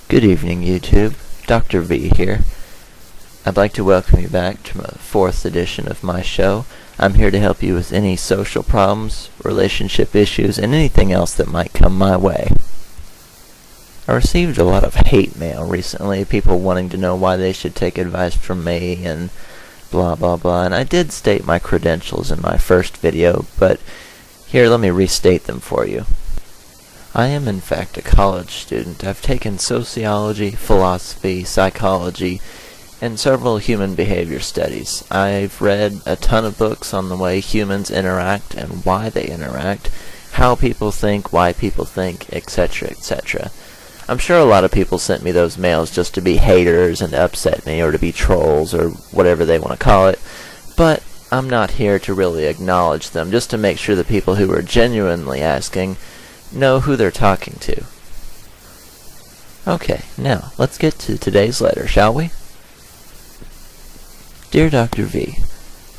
Good evening, YouTube. Dr. V here. I'd like to welcome you back to the 4th edition of my show. I'm here to help you with any social problems, relationship issues, and anything else that might come my way. I received a lot of hate mail recently, people wanting to know why they should take advice from me and blah blah blah, and I did state my credentials in my first video, but here, let me restate them for you. I am in fact a college student. I've taken sociology, philosophy, psychology, and several human behavior studies. I've read a ton of books on the way humans interact and why they interact, how people think, why people think, etc., etc. I'm sure a lot of people sent me those mails just to be haters and to upset me or to be trolls or whatever they want to call it, but I'm not here to really acknowledge them, just to make sure the people who are genuinely asking know who they're talking to. Okay, now, let's get to today's letter, shall we? Dear Dr. V,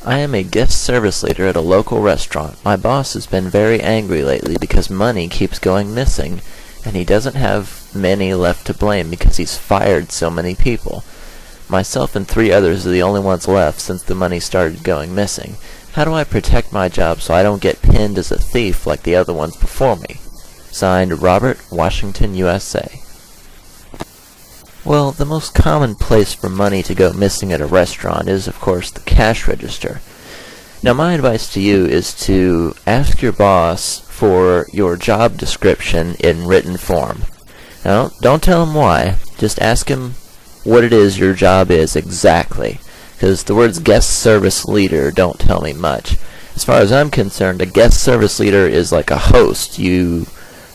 I am a guest service leader at a local restaurant. My boss has been very angry lately because money keeps going missing, and he doesn't have many left to blame because he's fired so many people. Myself and 3 others are the only ones left since the money started going missing. How do I protect my job so I don't get pinned as a thief like the other ones before me? Signed, Robert, Washington, USA. Well, the most common place for money to go missing at a restaurant is, of course, the cash register. Now, my advice to you is to ask your boss for your job description in written form. Now, don't tell him why. Just ask him what it is your job is exactly, because the words guest service leader don't tell me much. As far as I'm concerned, a guest service leader is like a host. You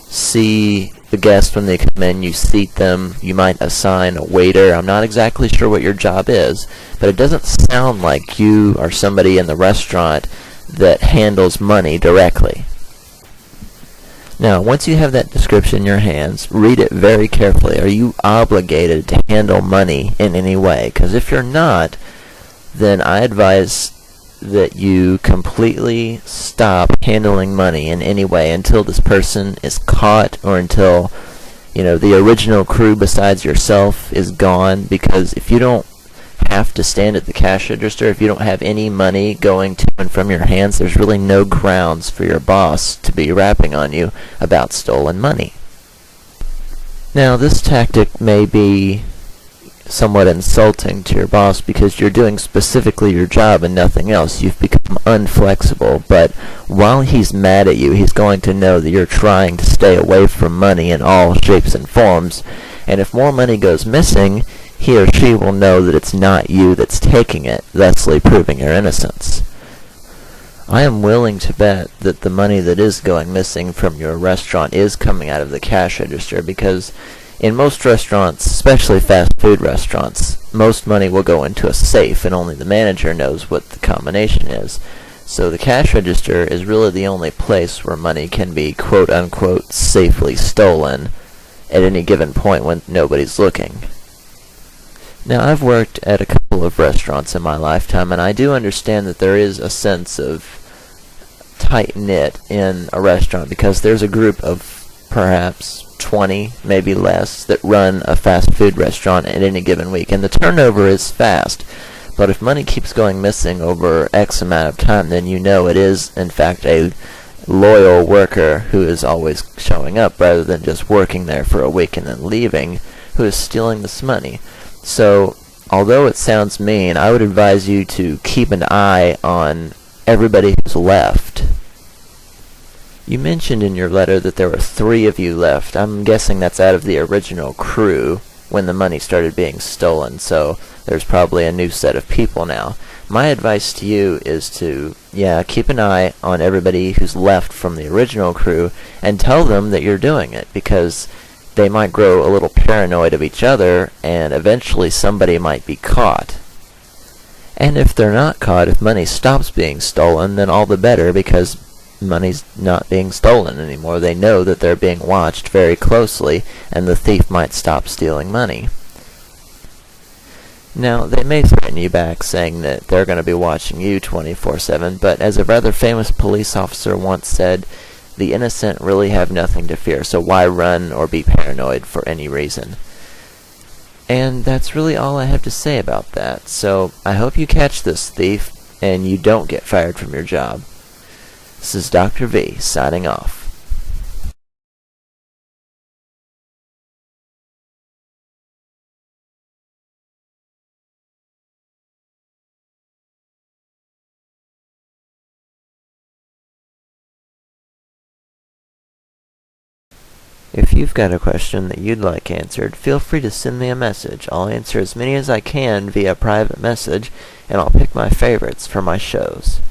see the guests when they come in, you seat them, you might assign a waiter. I'm not exactly sure what your job is, but it doesn't sound like you are somebody in the restaurant that handles money directly. Now, once you have that description in your hands, read it very carefully. Are you obligated to handle money in any way? Because if you're not, then I advise that you completely stop handling money in any way until this person is caught or until, the original crew besides yourself is gone. Because if you don't have to stand at the cash register, if you don't have any money going to and from your hands, there's really no grounds for your boss to be rapping on you about stolen money. Now, this tactic may be somewhat insulting to your boss because you're doing specifically your job and nothing else. You've become unflexible, but while he's mad at you, he's going to know that you're trying to stay away from money in all shapes and forms, and if more money goes missing, he or she will know that it's not you that's taking it, thusly proving your innocence. I am willing to bet that the money that is going missing from your restaurant is coming out of the cash register, because in most restaurants, especially fast food restaurants, most money will go into a safe and only the manager knows what the combination is. So the cash register is really the only place where money can be quote-unquote safely stolen at any given point when nobody's looking. Now, I've worked at a couple of restaurants in my lifetime, and I do understand that there is a sense of tight-knit in a restaurant because there's a group of perhaps 20, maybe less, that run a fast food restaurant at any given week, and the turnover is fast. But if money keeps going missing over X amount of time, then you know it is, in fact, a loyal worker who is always showing up rather than just working there for a week and then leaving, who is stealing this money. So, although it sounds mean, I would advise you to keep an eye on everybody who's left. You mentioned in your letter that there were 3 of you left. I'm guessing that's out of the original crew when the money started being stolen, so there's probably a new set of people now. My advice to you is to, keep an eye on everybody who's left from the original crew and tell them that you're doing it, because they might grow a little paranoid of each other, and eventually somebody might be caught. And if they're not caught, if money stops being stolen, then all the better, because money's not being stolen anymore. They know that they're being watched very closely, and the thief might stop stealing money. Now, they may threaten you back, saying that they're going to be watching you 24/7, but as a rather famous police officer once said, the innocent really have nothing to fear, so why run or be paranoid for any reason? And that's really all I have to say about that. So I hope you catch this thief and you don't get fired from your job. This is Dr. V signing off. If you've got a question that you'd like answered, feel free to send me a message. I'll answer as many as I can via private message, and I'll pick my favorites for my shows.